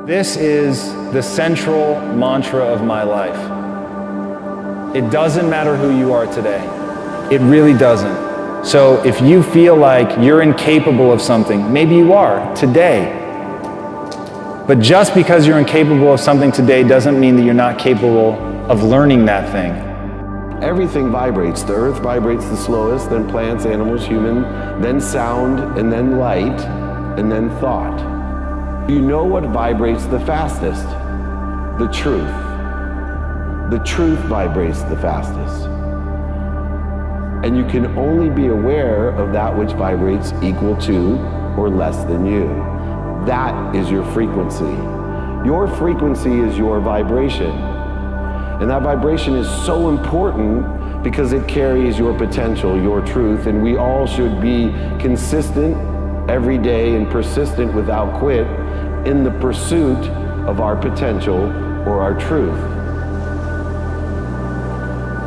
This is the central mantra of my life. It doesn't matter who you are today. It really doesn't. So if you feel like you're incapable of something, maybe you are today. But just because you're incapable of something today doesn't mean that you're not capable of learning that thing. Everything vibrates. The earth vibrates the slowest, then plants, animals, human, then sound, and then light, and then thought. You know what vibrates the fastest? The truth. The truth vibrates the fastest. And you can only be aware of that which vibrates equal to or less than you. That is your frequency. Your frequency is your vibration. And that vibration is so important because it carries your potential, your truth, and we all should be consistent every day and persistent without quit in the pursuit of our potential or our truth.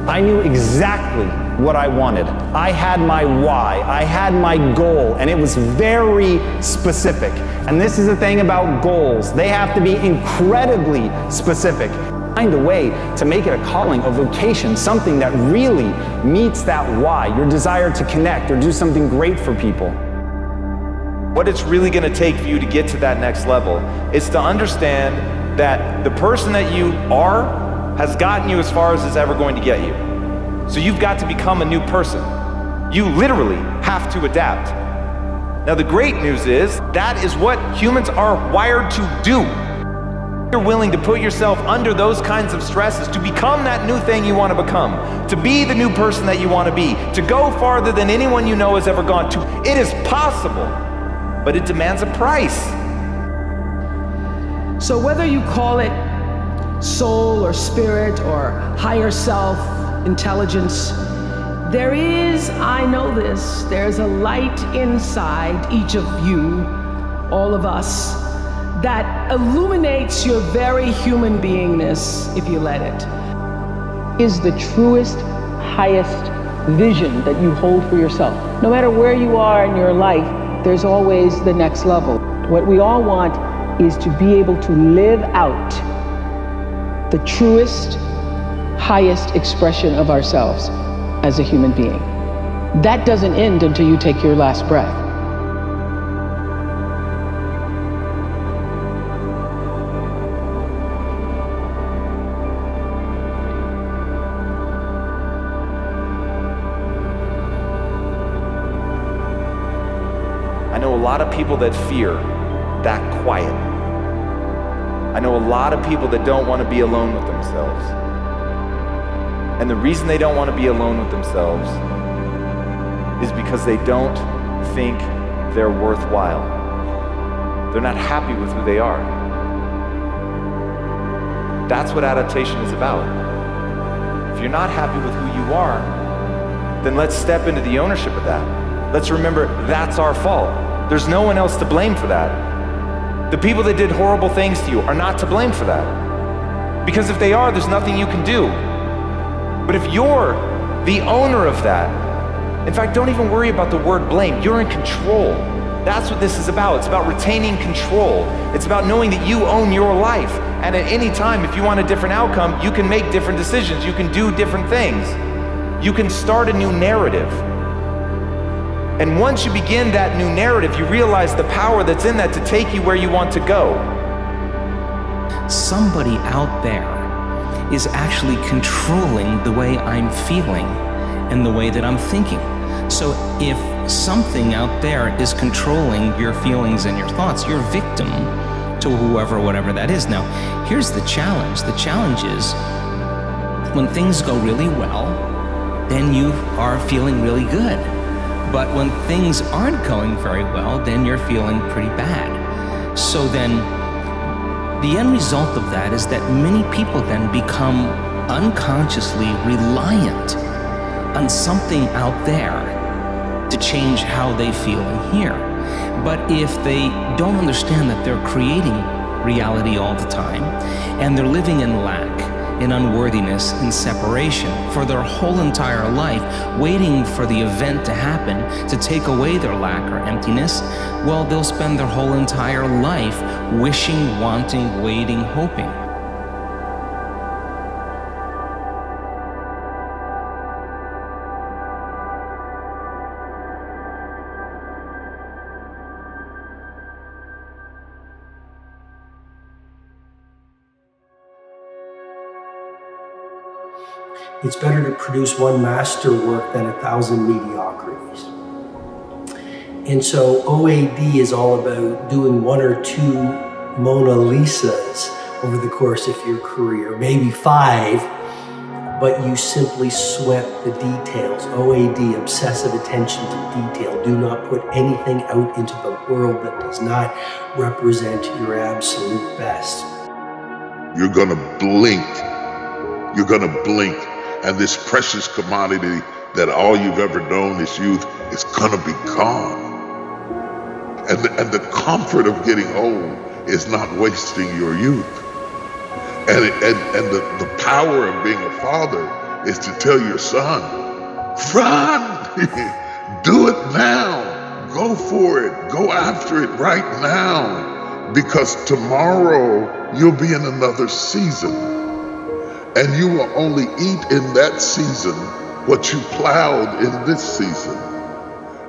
I knew exactly what I wanted. I had my why, I had my goal, and it was very specific. And this is the thing about goals. They have to be incredibly specific. Find a way to make it a calling, a vocation, something that really meets that why, your desire to connect or do something great for people. What it's really going to take for you to get to that next level is to understand that the person that you are has gotten you as far as it's ever going to get you. So you've got to become a new person. You literally have to adapt. Now the great news is that is what humans are wired to do. You're willing to put yourself under those kinds of stresses to become that new thing you want to become, to be the new person that you want to be, to go farther than anyone you know has ever gone to. It is possible, but it demands a price. So whether you call it soul or spirit or higher self, intelligence, there is, I know this, there's a light inside each of you, all of us, that illuminates your very human beingness if you let it. Is the truest, highest vision that you hold for yourself. No matter where you are in your life, there's always the next level. What we all want is to be able to live out the truest, highest expression of ourselves as a human being. That doesn't end until you take your last breath. I know a lot of people that fear that quiet. I know a lot of people that don't want to be alone with themselves. And the reason they don't want to be alone with themselves is because they don't think they're worthwhile. They're not happy with who they are. That's what adaptation is about. If you're not happy with who you are, then let's step into the ownership of that. Let's remember that's our fault. There's no one else to blame for that. The people that did horrible things to you are not to blame for that. Because if they are, there's nothing you can do. But if you're the owner of that, in fact, don't even worry about the word blame. You're in control. That's what this is about. It's about retaining control. It's about knowing that you own your life. And at any time, if you want a different outcome, you can make different decisions. You can do different things. You can start a new narrative. And once you begin that new narrative, you realize the power that's in that to take you where you want to go. Somebody out there is actually controlling the way I'm feeling and the way that I'm thinking. So if something out there is controlling your feelings and your thoughts, you're a victim to whoever, whatever that is. Now, here's the challenge. The challenge is when things go really well, then you are feeling really good. But when things aren't going very well, then you're feeling pretty bad. So then the end result of that is that many people then become unconsciously reliant on something out there to change how they feel in here. But if they don't understand that they're creating reality all the time, and they're living in lack, in unworthiness and separation for their whole entire life, waiting for the event to happen to take away their lack or emptiness, well, they'll spend their whole entire life wishing, wanting, waiting, hoping. It's better to produce one masterwork than 1,000 mediocrities. And so OAD is all about doing 1 or 2 Mona Lisas over the course of your career, maybe 5, but you simply sweat the details. OAD, obsessive attention to detail. Do not put anything out into the world that does not represent your absolute best. You're gonna blink. You're gonna blink. And this precious commodity that all you've ever known is youth is gonna be gone. And the comfort of getting old is not wasting your youth. And the power of being a father is to tell your son, run, do it now, go for it, go after it right now, because tomorrow you'll be in another season. And you will only eat in that season what you plowed in this season.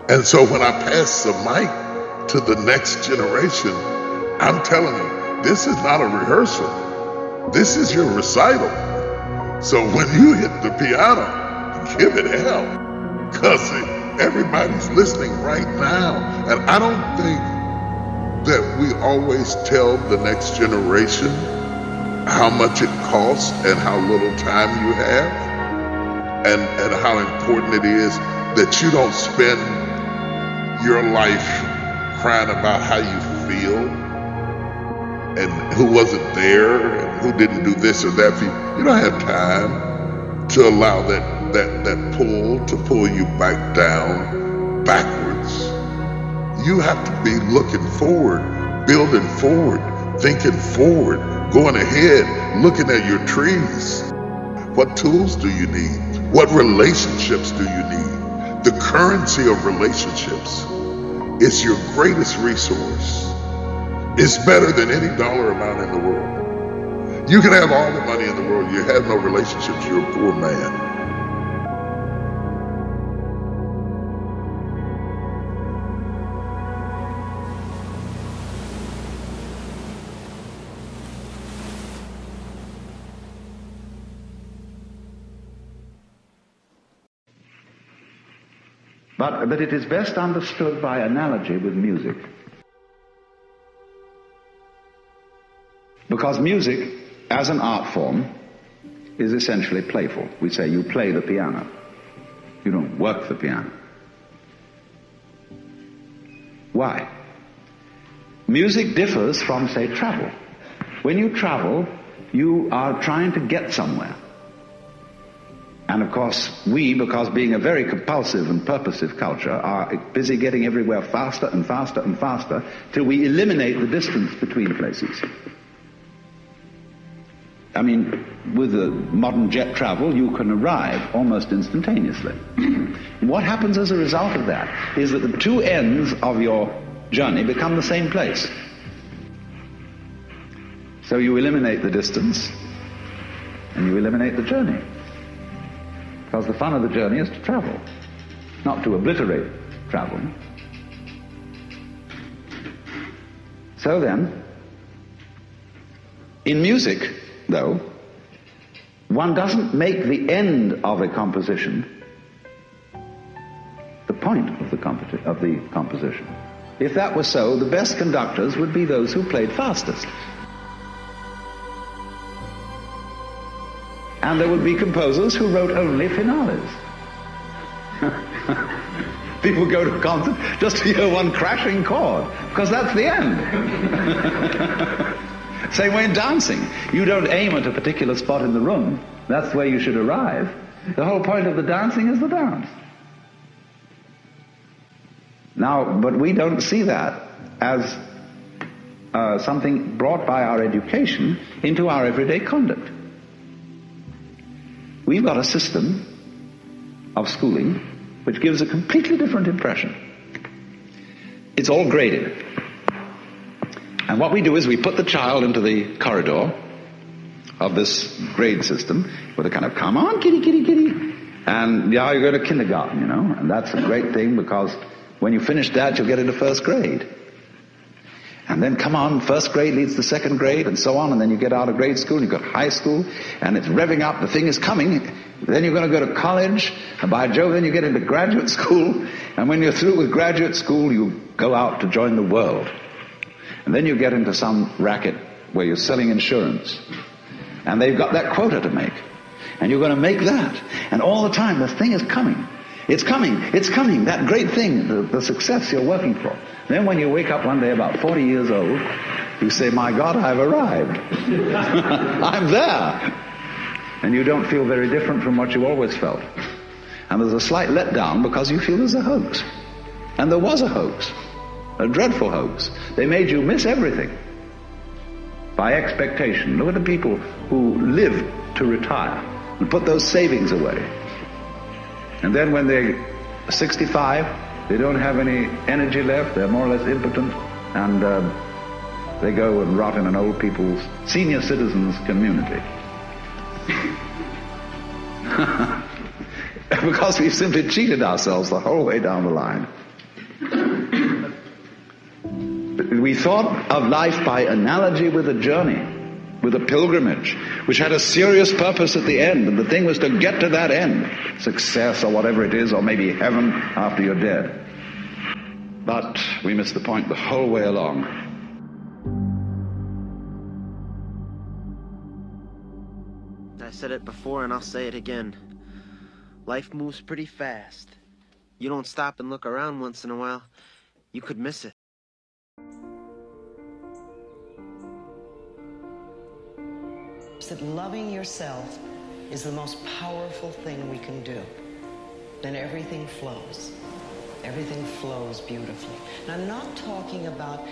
And so when I pass the mic to the next generation, I'm telling you, this is not a rehearsal. This is your recital. So when you hit the piano, give it hell. Because everybody's listening right now. And I don't think that we always tell the next generation how much it costs and how little time you have, and how important it is that you don't spend your life crying about how you feel and who wasn't there and who didn't do this or that for you. You don't have time to allow that pull to pull you back down, backwards. You have to be looking forward, building forward, thinking forward, going ahead, looking at your trees. What tools do you need? What relationships do you need? The currency of relationships is your greatest resource. It's better than any dollar amount in the world. You can have all the money in the world. You have no relationships, you're a poor man. But it is best understood by analogy with music. Because music, as an art form, is essentially playful. We say you play the piano. You don't work the piano. Why? Music differs from, say, travel. When you travel, you are trying to get somewhere. And of course, we, because being a very compulsive and purposive culture, are busy getting everywhere faster and faster and faster till we eliminate the distance between places. I mean, with the modern jet travel, you can arrive almost instantaneously. What happens as a result of that is that the two ends of your journey become the same place. So you eliminate the distance and you eliminate the journey. Because the fun of the journey is to travel, not to obliterate travel. So then, in music, though, one doesn't make the end of a composition the point of the composition. If that were so, the best conductors would be those who played fastest. And there would be composers who wrote only finales. People go to a concert just to hear one crashing chord, because that's the end. Same way in dancing. You don't aim at a particular spot in the room. That's where you should arrive. The whole point of the dancing is the dance. Now, but we don't see that as something brought by our education into our everyday conduct. We've got a system of schooling which gives a completely different impression. It's all graded. And what we do is we put the child into the corridor of this grade system with a kind of, come on, kitty, kitty, kitty. And yeah, you go to kindergarten, you know, and that's a great thing because when you finish that, you'll get into first grade. And then come on, first grade leads to second grade and so on, and then you get out of grade school, and you go to high school, and it's revving up, the thing is coming. Then you're going to go to college, and by Jove, then you get into graduate school, and when you're through with graduate school, you go out to join the world. And then you get into some racket where you're selling insurance, and they've got that quota to make, and you're going to make that, and all the time the thing is coming. It's coming, it's coming, that great thing, the success you're working for. Then when you wake up one day about 40 years old, you say, my God, I've arrived. I'm there. And you don't feel very different from what you always felt. And there's a slight letdown because you feel there's a hoax. And there was a hoax, a dreadful hoax. They made you miss everything by expectation. Look at the people who live to retire and put those savings away. And then when they're 65, they don't have any energy left, they're more or less impotent, and they go and rot in an old people's senior citizens community. Because we've simply cheated ourselves the whole way down the line. We thought of life by analogy with a journey, with a pilgrimage, which had a serious purpose at the end, and the thing was to get to that end, success or whatever it is, or maybe heaven after you're dead. But we missed the point the whole way along. I said it before and I'll say it again. Life moves pretty fast. You don't stop and look around once in a while, you could miss it. That loving yourself is the most powerful thing we can do. Then everything flows. Everything flows beautifully. And I'm not talking about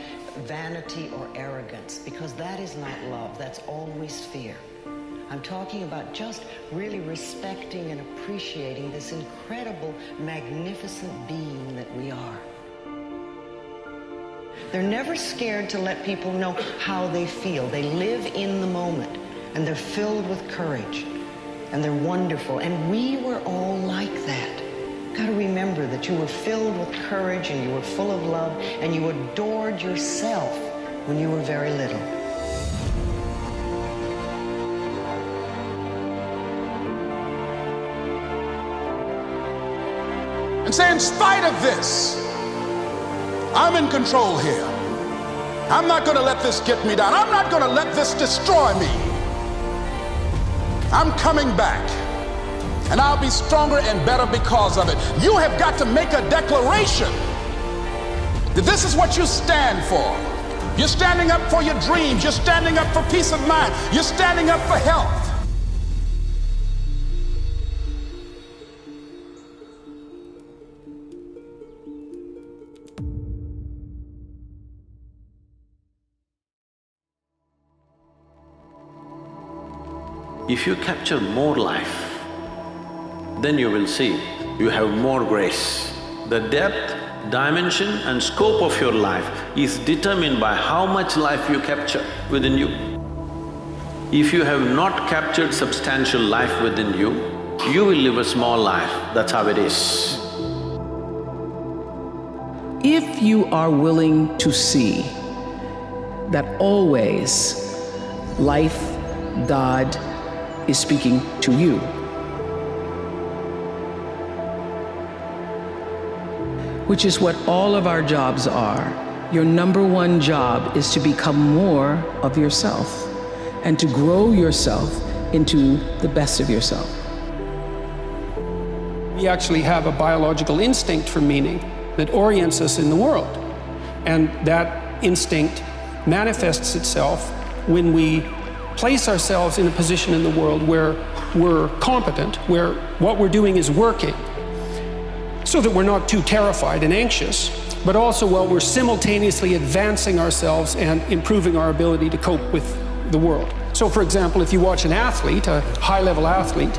vanity or arrogance, because that is not love. That's always fear. I'm talking about just really respecting and appreciating this incredible, magnificent being that we are. They're never scared to let people know how they feel. They live in the moment. And they're filled with courage, and they're wonderful, and we were all like that. Got to remember that you were filled with courage, and you were full of love, and you adored yourself when you were very little. And say, in spite of this, I'm in control here. I'm not going to let this get me down. I'm not going to let this destroy me. I'm coming back, and I'll be stronger and better because of it. You have got to make a declaration that this is what you stand for. You're standing up for your dreams. You're standing up for peace of mind. You're standing up for health. If you capture more life, then you will see you have more grace. The depth, dimension and scope of your life is determined by how much life you capture within you. If you have not captured substantial life within you, you will live a small life. That's how it is. If you are willing to see that always life, God, is speaking to you, which is what all of our jobs are. Your number one job is to become more of yourself and to grow yourself into the best of yourself. We actually have a biological instinct for meaning that orients us in the world. And that instinct manifests itself when we place ourselves in a position in the world where we're competent, where what we're doing is working, so that we're not too terrified and anxious, but also while we're simultaneously advancing ourselves and improving our ability to cope with the world. So for example, if you watch an athlete, a high-level athlete,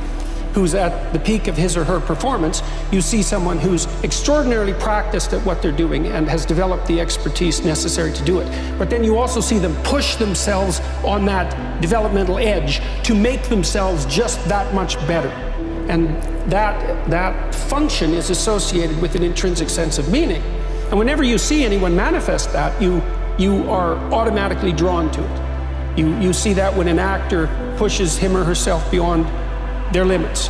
who's at the peak of his or her performance. You see someone who's extraordinarily practiced at what they're doing and has developed the expertise necessary to do it. But then you also see them push themselves on that developmental edge to make themselves just that much better. And that function is associated with an intrinsic sense of meaning. And whenever you see anyone manifest that, you are automatically drawn to it. You see that when an actor pushes him or herself beyond their limits.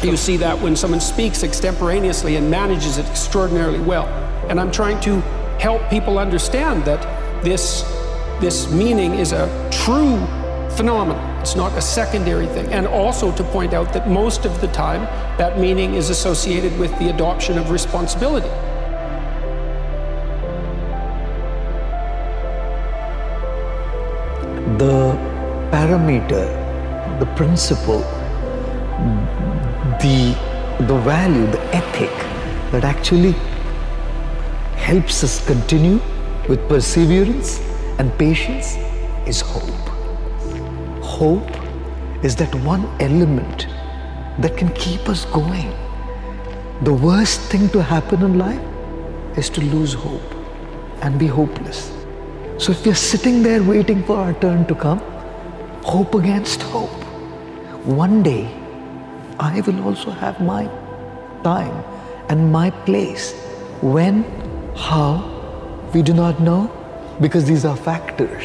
You see that when someone speaks extemporaneously and manages it extraordinarily well. And I'm trying to help people understand that this meaning is a true phenomenon. It's not a secondary thing. And also to point out that most of the time, that meaning is associated with the adoption of responsibility. The parameter, the principle, the value, the ethic that actually helps us continue with perseverance and patience is hope. Hope is that one element that can keep us going. The worst thing to happen in life is to lose hope and be hopeless. So if we're sitting there waiting for our turn to come, hope against hope. One day, I will also have my time and my place. When, how, we do not know, because these are factors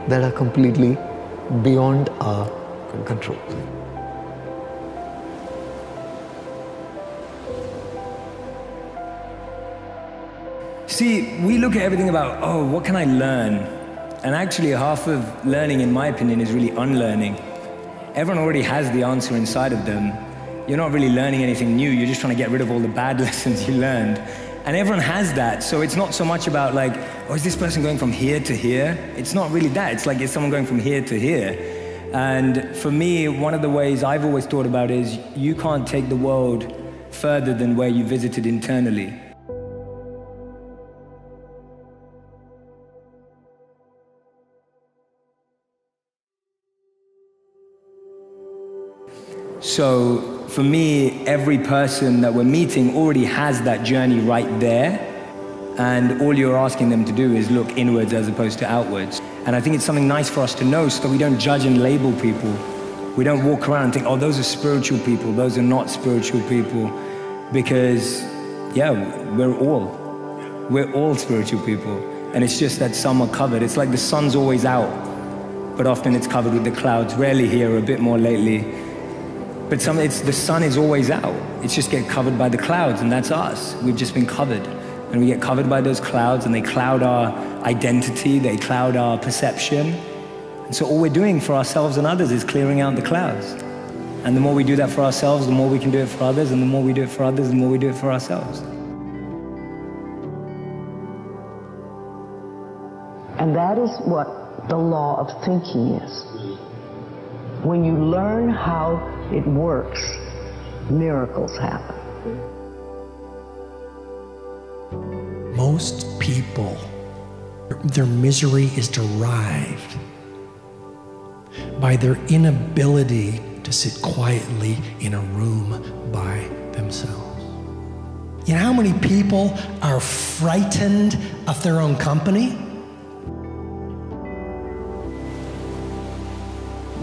that are completely beyond our control. See, we look at everything about, oh, what can I learn? And actually half of learning, in my opinion, is really unlearning. Everyone already has the answer inside of them. You're not really learning anything new, you're just trying to get rid of all the bad lessons you learned. And everyone has that, so it's not so much about like, oh, is this person going from here to here? It's not really that, it's like, is someone going from here to here? And for me, one of the ways I've always thought about is, you can't take the world further than where you visited internally. So for me, every person that we're meeting already has that journey right there, and all you're asking them to do is look inwards as opposed to outwards. And I think it's something nice for us to know so that we don't judge and label people. We don't walk around and think, oh, those are spiritual people, those are not spiritual people, because yeah, we're all spiritual people. And it's just that some are covered. It's like the sun's always out, but often it's covered with the clouds, rarely here, a bit more lately. But the sun is always out. It's just get covered by the clouds, and that's us. We've just been covered. And we get covered by those clouds, and they cloud our identity, they cloud our perception. And so all we're doing for ourselves and others is clearing out the clouds. And the more we do that for ourselves, the more we can do it for others, and the more we do it for others, the more we do it for ourselves. And that is what the law of thinking is. When you learn how it works, miracles happen. Most people, their misery is derived by their inability to sit quietly in a room by themselves. You know how many people are frightened of their own company?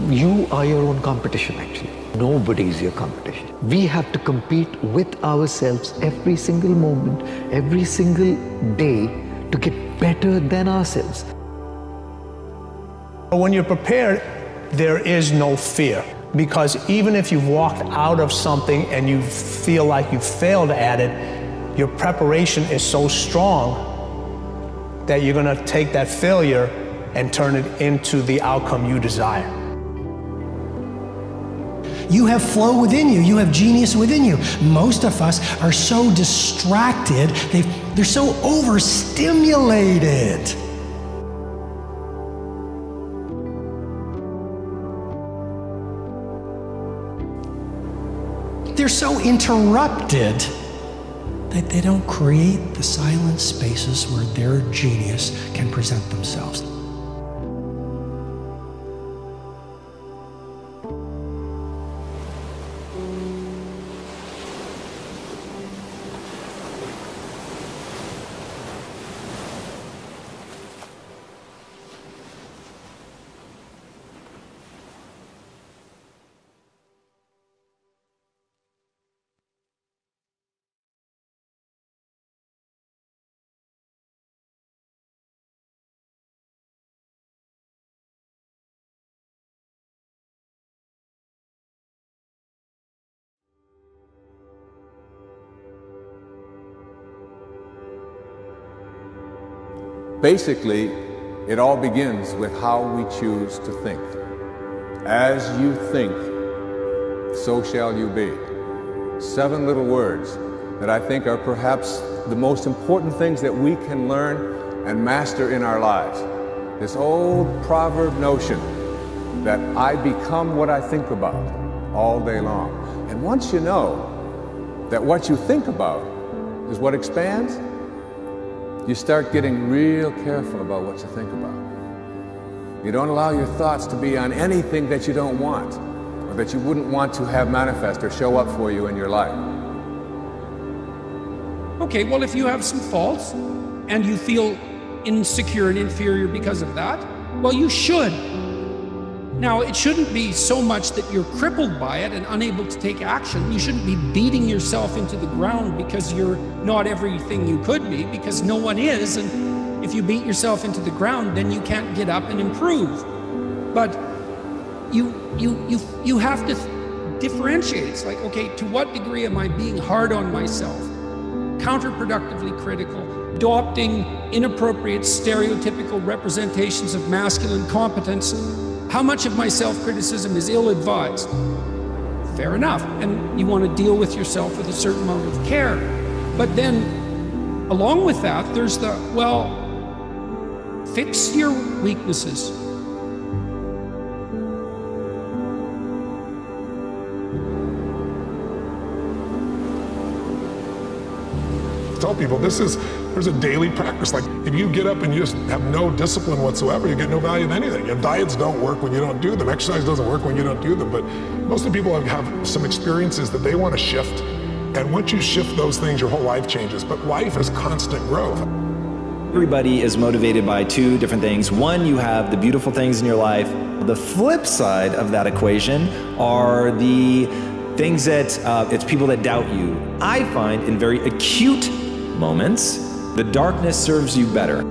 You are your own competition, actually. Nobody is your competition. We have to compete with ourselves every single moment, every single day to get better than ourselves. When you're prepared, there is no fear. Because even if you've walked out of something and you feel like you failed at it, your preparation is so strong that you're going to take that failure and turn it into the outcome you desire. You have flow within you. You have genius within you. Most of us are so distracted. They're so overstimulated. They're so interrupted that they don't create the silent spaces where their genius can present themselves. Basically, it all begins with how we choose to think. As you think, so shall you be. 7 little words that I think are perhaps the most important things that we can learn and master in our lives. This old proverb notion that I become what I think about all day long. And once you know that what you think about is what expands, you start getting real careful about what you think about. You don't allow your thoughts to be on anything that you don't want, or that you wouldn't want to have manifest or show up for you in your life. Okay, well, if you have some faults and you feel insecure and inferior because of that, well, you should. Now, it shouldn't be so much that you're crippled by it and unable to take action. You shouldn't be beating yourself into the ground because you're not everything you could be, because no one is. And if you beat yourself into the ground, then you can't get up and improve. But you have to differentiate. It's like, okay, to what degree am I being hard on myself, counterproductively critical, adopting inappropriate stereotypical representations of masculine competence? How much of my self-criticism is ill-advised? Fair enough. And you want to deal with yourself with a certain amount of care. But then, along with that, there's the, well, fix your weaknesses. Tell people there's a daily practice. Like if you get up and you just have no discipline whatsoever, you get no value in anything. Your diets don't work when you don't do them. Exercise doesn't work when you don't do them. But most of the people have some experiences that they want to shift. And once you shift those things, your whole life changes. But life is constant growth. Everybody is motivated by 2 different things. One, you have the beautiful things in your life. The flip side of that equation are the things that it's people that doubt you. I find in very acute moments, the darkness serves you better.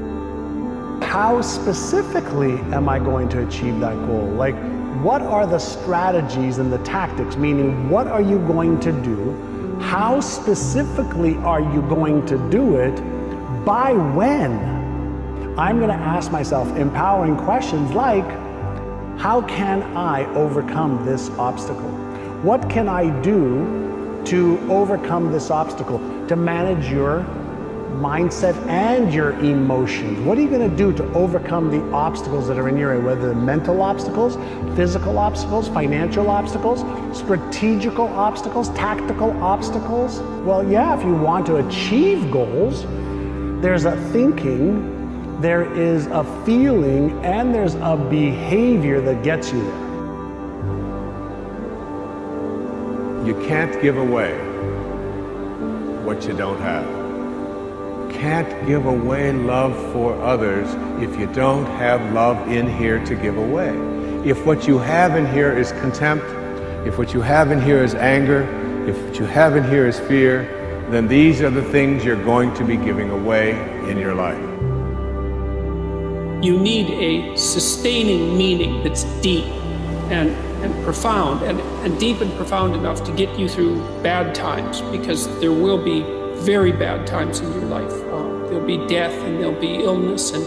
How specifically am I going to achieve that goal? Like, what are the strategies and the tactics? Meaning, what are you going to do? How specifically are you going to do it? By when? I'm going to ask myself empowering questions like, how can I overcome this obstacle? What can I do to overcome this obstacle? To manage your mindset and your emotions. What are you going to do to overcome the obstacles that are in your way, whether they're mental obstacles, physical obstacles, financial obstacles, strategical obstacles, tactical obstacles? Well, yeah, if you want to achieve goals, there's a thinking, there is a feeling, and there's a behavior that gets you there. You can't give away what you don't have. You can't give away love for others if you don't have love in here to give away. If what you have in here is contempt, if what you have in here is anger, if what you have in here is fear, then these are the things you're going to be giving away in your life. You need a sustaining meaning that's deep and profound, and deep and profound enough to get you through bad times, because there will be very bad times in your life. There'll be death, and there'll be illness, and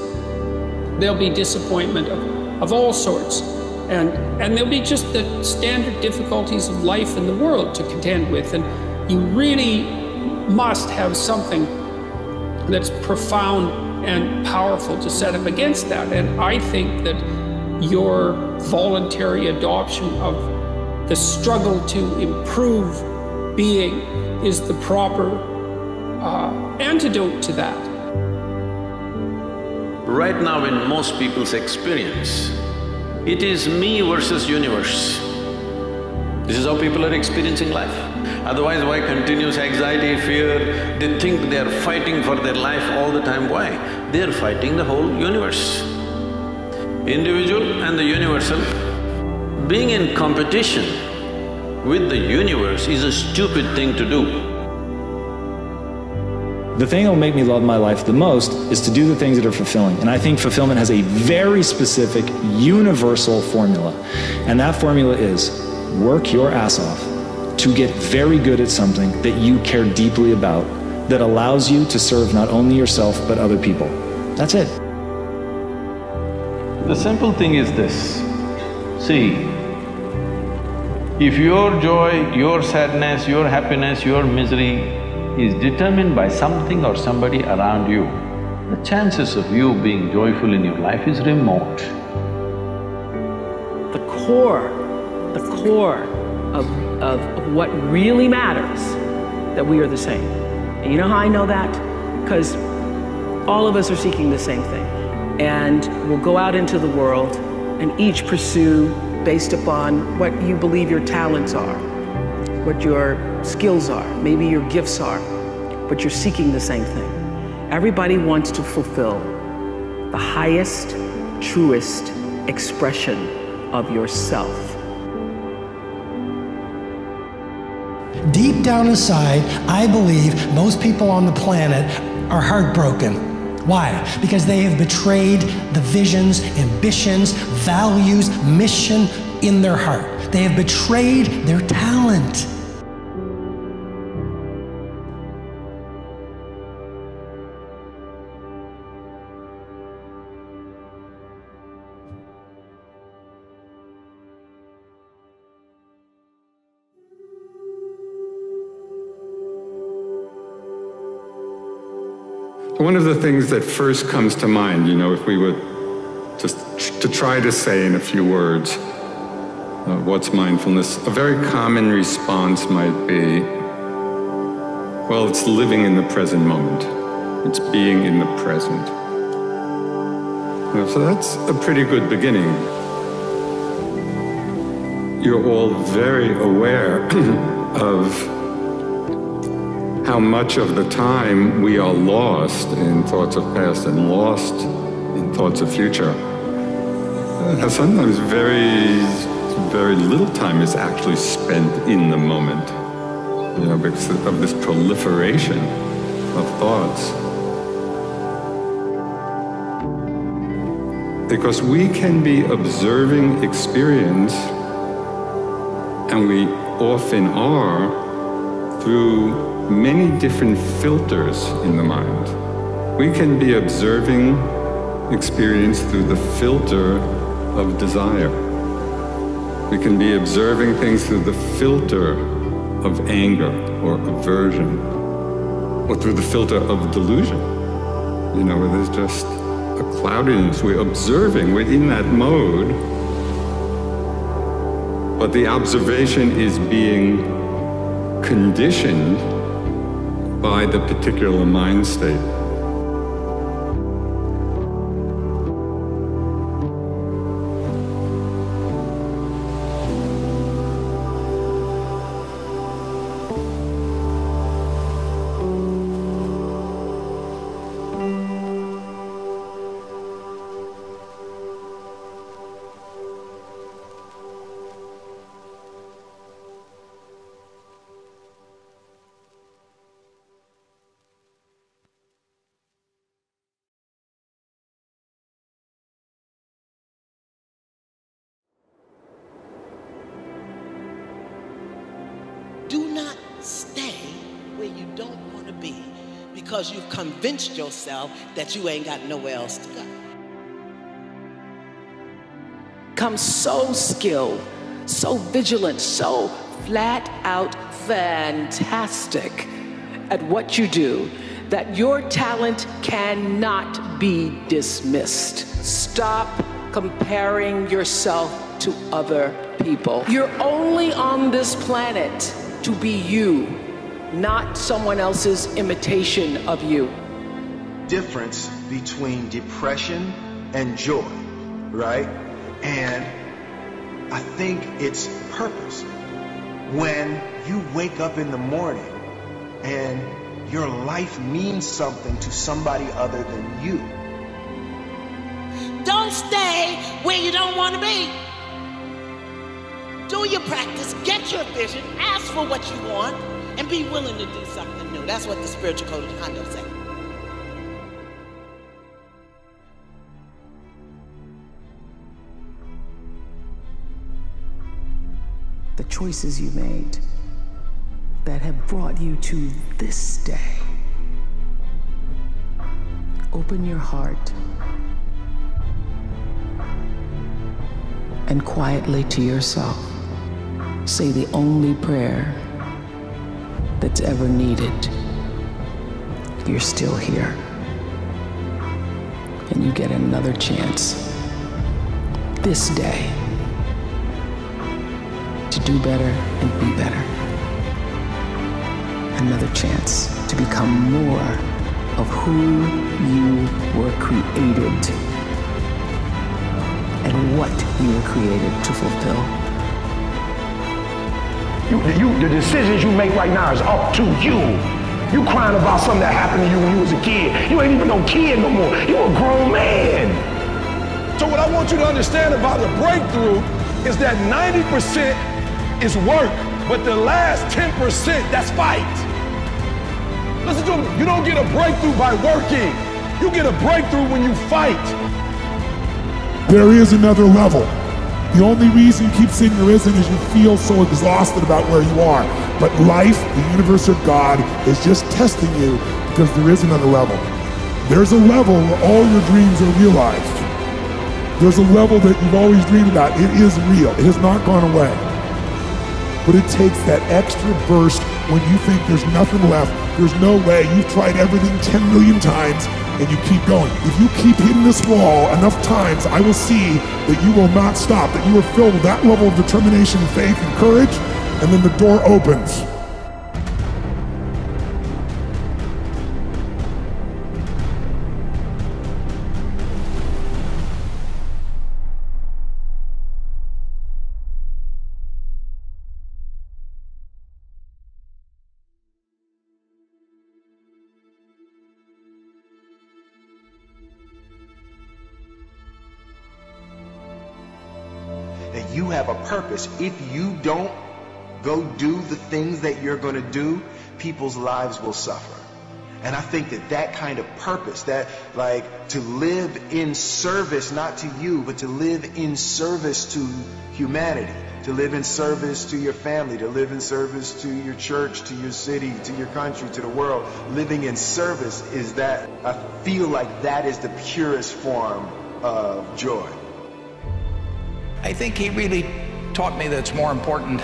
there'll be disappointment of all sorts. And there'll be just the standard difficulties of life in the world to contend with. And you really must have something that's profound and powerful to set up against that. And I think that your voluntary adoption of the struggle to improve being is the proper antidote to that. Right now in most people's experience, it is me versus universe. This is how people are experiencing life. Otherwise, why continuous anxiety, fear? They think they are fighting for their life all the time. Why? They are fighting the whole universe. Individual and the universal. Being in competition with the universe is a stupid thing to do. The thing that will make me love my life the most is to do the things that are fulfilling. And I think fulfillment has a very specific, universal formula. And that formula is work your ass off to get very good at something that you care deeply about, that allows you to serve not only yourself, but other people. That's it. The simple thing is this. See, if your joy, your sadness, your happiness, your misery is determined by something or somebody around you, the chances of you being joyful in your life is remote. The core of what really matters, that we are the same. And you know how I know that? Because all of us are seeking the same thing. And we'll go out into the world and each pursue based upon what you believe your talents are, what your skills are, maybe your gifts are, but you're seeking the same thing. Everybody wants to fulfill the highest, truest expression of yourself. Deep down inside, I believe most people on the planet are heartbroken. Why? Because they have betrayed the visions, ambitions, values, mission in their heart. They have betrayed their talent. One of the things that first comes to mind, if we were just to try to say in a few words, what's mindfulness, a very common response might be, well, it's living in the present moment. It's being in the present. So that's a pretty good beginning. You're all very aware of how much of the time we are lost in thoughts of past and lost in thoughts of future. Sometimes very little time is actually spent in the moment, because of this proliferation of thoughts. Because we can be observing experience, and we often are, through many different filters in the mind. We can be observing experience through the filter of desire. We can be observing things through the filter of anger or aversion, or through the filter of delusion, where there's just a cloudiness. We're observing, we're in that mode, but the observation is being conditioned by the particular mind state. Do not stay where you don't want to be because you've convinced yourself that you ain't got nowhere else to go. Become so skilled, so vigilant, so flat out fantastic at what you do that your talent cannot be dismissed. Stop comparing yourself to other people. You're only on this planet to be you, not someone else's imitation of you. Difference between depression and joy, right? And I think it's purpose. When you wake up in the morning and your life means something to somebody other than you. Don't stay where you don't want to be. Do your practice, get your vision, ask for what you want, and be willing to do something new. That's what the spiritual code of conduct says. The choices you made that have brought you to this day. Open your heart and quietly to yourself, say the only prayer that's ever needed. You're still here. And you get another chance this day to do better and be better. Another chance to become more of who you were created and what you were created to fulfill. The decisions you make right now is up to you. You crying about something that happened to you when you was a kid. You ain't even no kid no more. You a grown man. So what I want you to understand about the breakthrough is that 90% is work, but the last 10%, that's fight. Listen to me, you don't get a breakthrough by working. You get a breakthrough when you fight. There is another level. The only reason you keep saying there isn't is you feel so exhausted about where you are. But life, the universe, or God is just testing you because there is another level. There's a level where all your dreams are realized. There's a level that you've always dreamed about. It is real. It has not gone away. But it takes that extra burst when you think there's nothing left. There's no way. You've tried everything 10 million times and you keep going. If you keep hitting this wall enough times, I will see that you will not stop, that you are filled with that level of determination, faith, and courage, and then the door opens. That you have a purpose. If you don't go do the things that you're going to do, people's lives will suffer. And I think that that kind of purpose, that like to live in service, not to you, but to live in service to humanity, to live in service to your family, to live in service to your church, to your city, to your country, to the world. Living in service is that, I feel like that is the purest form of joy. I think he really taught me that it's more important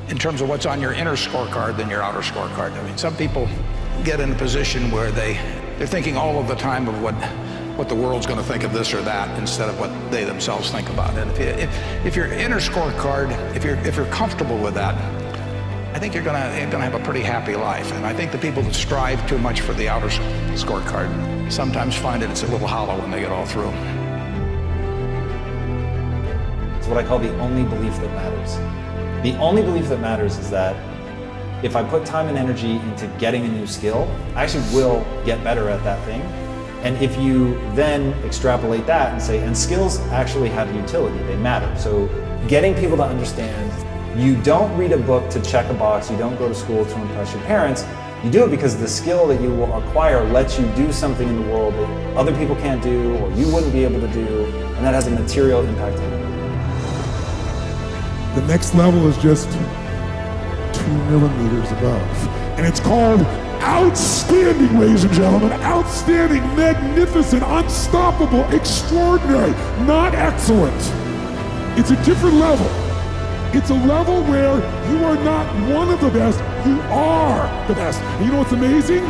in terms of what's on your inner scorecard than your outer scorecard. I mean, some people get in a position where they're thinking all of the time of what the world's going to think of this or that instead of what they themselves think about it. If your inner scorecard, if you're comfortable with that, I think you're gonna have a pretty happy life. And I think the people that strive too much for the outer scorecard sometimes find it's a little hollow when they get all through. It's what I call the only belief that matters. The only belief that matters is that if I put time and energy into getting a new skill, I actually will get better at that thing. And if you then extrapolate that and say, and skills actually have utility, they matter. So getting people to understand, you don't read a book to check a box, you don't go to school to impress your parents, you do it because the skill that you will acquire lets you do something in the world that other people can't do or you wouldn't be able to do, and that has a material impact on you. The next level is just 2 millimeters above. And it's called outstanding, ladies and gentlemen. Outstanding, magnificent, unstoppable, extraordinary, not excellent. It's a different level. It's a level where you are not one of the best, you are the best. And you know what's amazing?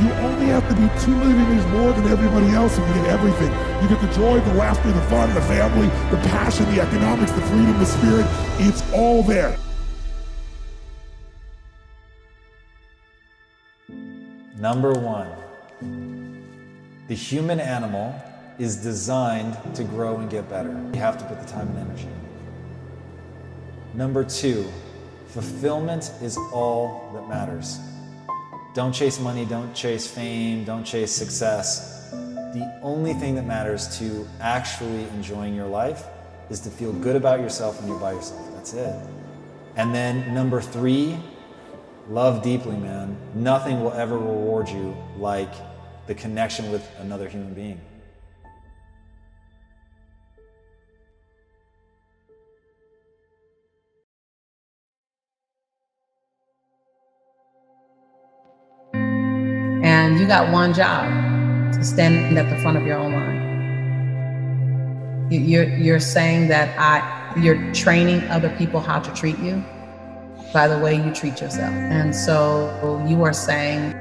You only have to be 2 millimeters more than everybody else and you get everything. You get the joy, the laughter, the fun, the family, the passion, the economics, the freedom, the spirit. It's all there. Number 1, the human animal is designed to grow and get better. You have to put the time and energy in. Number 2, fulfillment is all that matters. Don't chase money, don't chase fame, don't chase success. The only thing that matters to actually enjoying your life is to feel good about yourself when you're by yourself. That's it. And then number 3, love deeply, man. Nothing will ever reward you like the connection with another human being. And you got one job, to stand at the front of your own line. You're saying that You're training other people how to treat you by the way you treat yourself. And so you're saying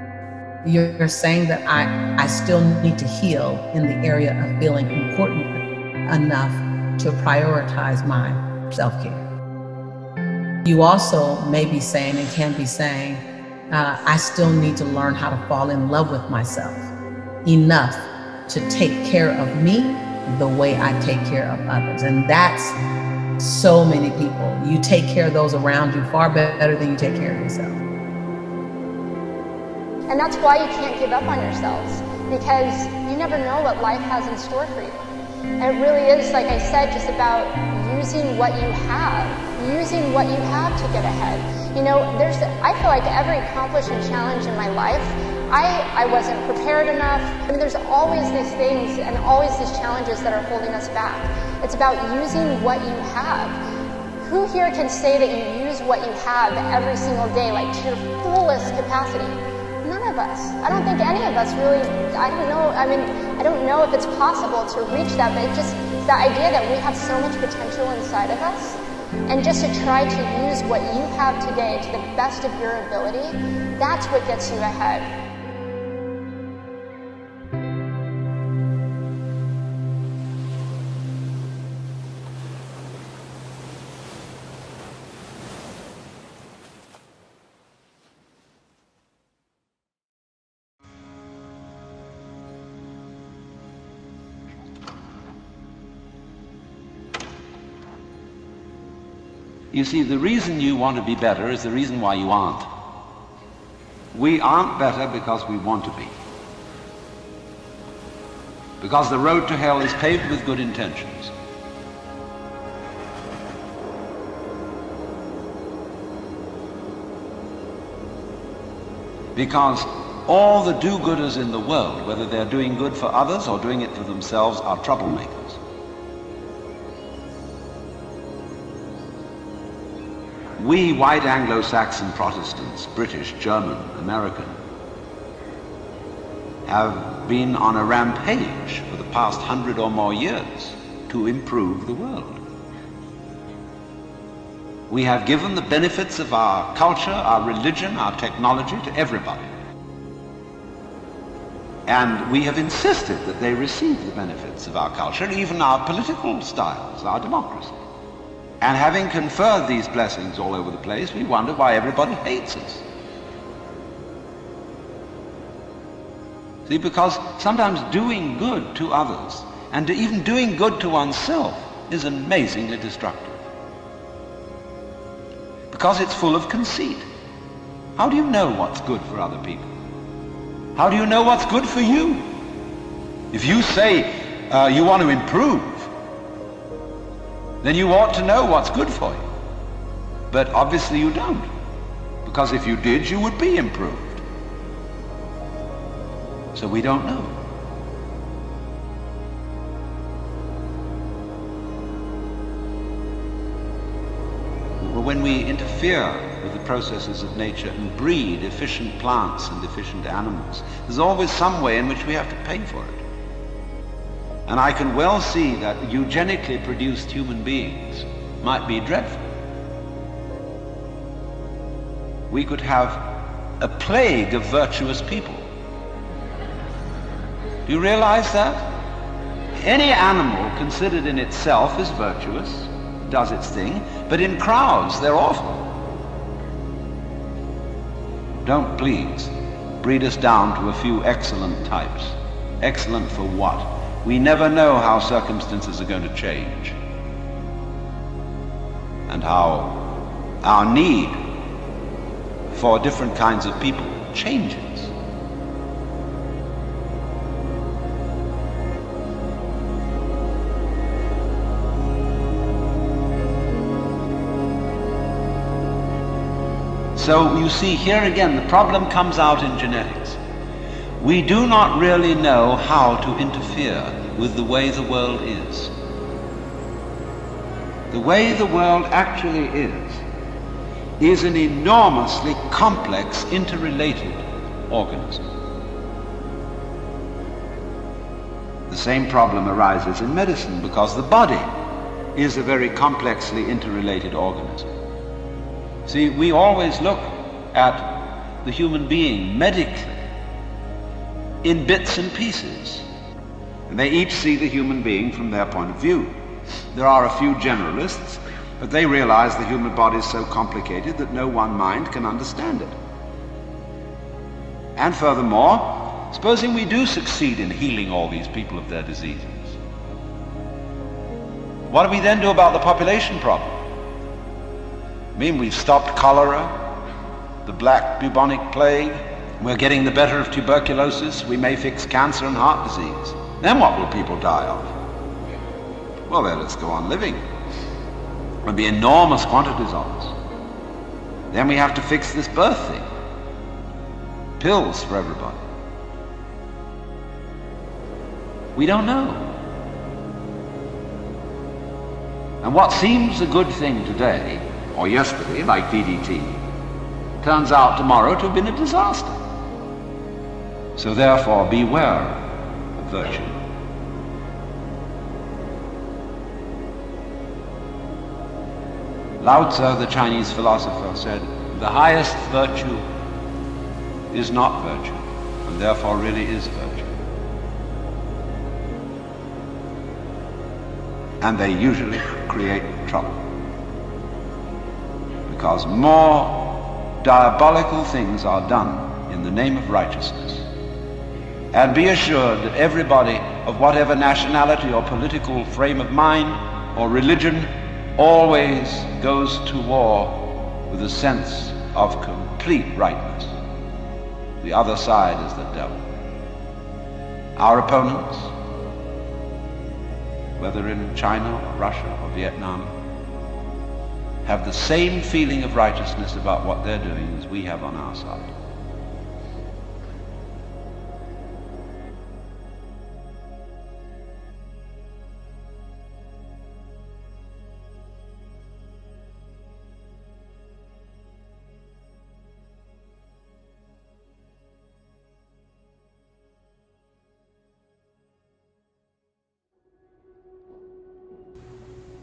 that I still need to heal in the area of feeling important enough to prioritize my self-care. You also may be saying and can be saying, I still need to learn how to fall in love with myself enough to take care of me the way I take care of others. And that's so many people. You take care of those around you far better than you take care of yourself. And that's why you can't give up on yourselves, because you never know what life has in store for you. And it really is, like I said, just about using what you have to get ahead. You know, I feel like every accomplishment challenge in my life, I wasn't prepared enough. I mean, there's always these things and always these challenges that are holding us back. It's about using what you have. Who here can say that you use what you have every single day, like to your fullest capacity? None of us. I don't think any of us really, I don't know, I mean, I don't know if it's possible to reach that, but it's just the idea that we have so much potential inside of us, and just to try to use what you have today to the best of your ability, that's what gets you ahead. You see, the reason you want to be better is the reason why you aren't. We aren't better because we want to be. Because the road to hell is paved with good intentions. Because all the do-gooders in the world, whether they're doing good for others or doing it for themselves, are troublemakers. We white Anglo-Saxon Protestants, British, German, American, have been on a rampage for the past 100 or more years to improve the world. We have given the benefits of our culture, our religion, our technology to everybody. And we have insisted that they receive the benefits of our culture, even our political styles, our democracy. And having conferred these blessings all over the place, we wonder why everybody hates us. See, because sometimes doing good to others, and even doing good to oneself, is amazingly destructive. Because it's full of conceit. How do you know what's good for other people? How do you know what's good for you? If you say you want to improve, then you ought to know what's good for you. But obviously you don't, because if you did, you would be improved. So we don't know. When we interfere with the processes of nature and breed efficient plants and efficient animals, there's always some way in which we have to pay for it. And I can well see that eugenically produced human beings might be dreadful. We could have a plague of virtuous people. Do you realize that? Any animal considered in itself is virtuous, does its thing, but in crowds they're awful. Don't please breed us down to a few excellent types. Excellent for what? We never know how circumstances are going to change, and how our need for different kinds of people changes. So you see, here again, the problem comes out in genetics. We do not really know how to interfere with the way the is. The way the world actually is an enormously complex, interrelated organism. The same problem arises in medicine because the body is a very complexly interrelated organism. See, we always look at the human being medically in bits and pieces, and they each see the human being from their point of view. There are a few generalists, but they realize the human body is so complicated that no one mind can understand it. And furthermore, supposing we do succeed in healing all these people of their diseases, what do we then do about the population problem? I mean, we've stopped cholera, the black bubonic plague, we're getting the better of tuberculosis, we may fix cancer and heart disease. Then what will people die of? Well, then let's go on living. There'll be enormous quantities of us. Then we have to fix this birth thing. Pills for everybody. We don't know. And what seems a good thing today, or yesterday, like DDT, turns out tomorrow to have been a disaster. So therefore, beware of virtue. Lao Tzu, the Chinese philosopher, said, the highest virtue is not virtue, and therefore really is virtue. And they usually create trouble, because more diabolical things are done in the name of righteousness. And be assured that everybody of whatever nationality or political frame of mind or religion always goes to war with a sense of complete rightness. The other side is the devil. Our opponents, whether in China or Russia or Vietnam, have the same feeling of righteousness about what they're doing as we have on our side.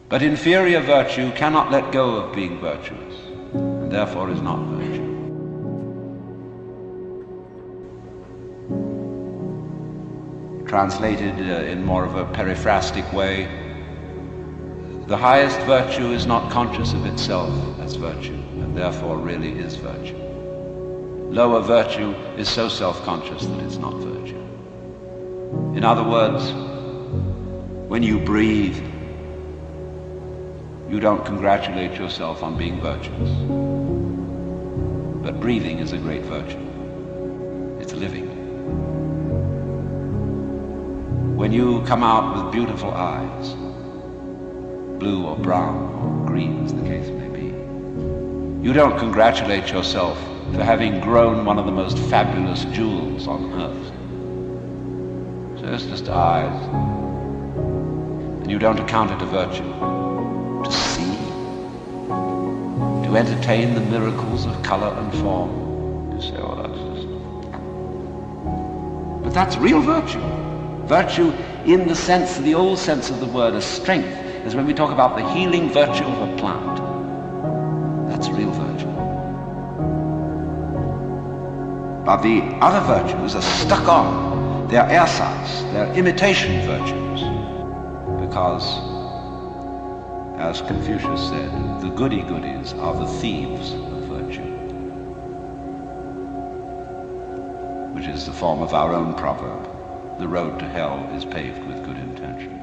But inferior virtue cannot let go of being virtuous, and therefore is not virtue. Translated in more of a periphrastic way, the highest virtue is not conscious of itself as virtue, and therefore really is virtue. Lower virtue is so self-conscious that it's not virtue. In other words, when you breathe, you don't congratulate yourself on being virtuous. But breathing is a great virtue. It's living. When you come out with beautiful eyes, blue or brown or green as the case may be, you don't congratulate yourself for having grown one of the most fabulous jewels on earth. So it's just eyes. And you don't account it a virtue. To see, to entertain the miracles of color and form. You say, oh, that's just... But that's real virtue. Virtue in the sense, the old sense of the word as strength, is when we talk about the healing virtue of a plant. That's real virtue. But the other virtues are stuck on. They're ersatz, they're imitation virtues. Because, as Confucius said, the goody-goodies are the thieves of virtue, which is the form of our own proverb, the road to hell is paved with good intentions.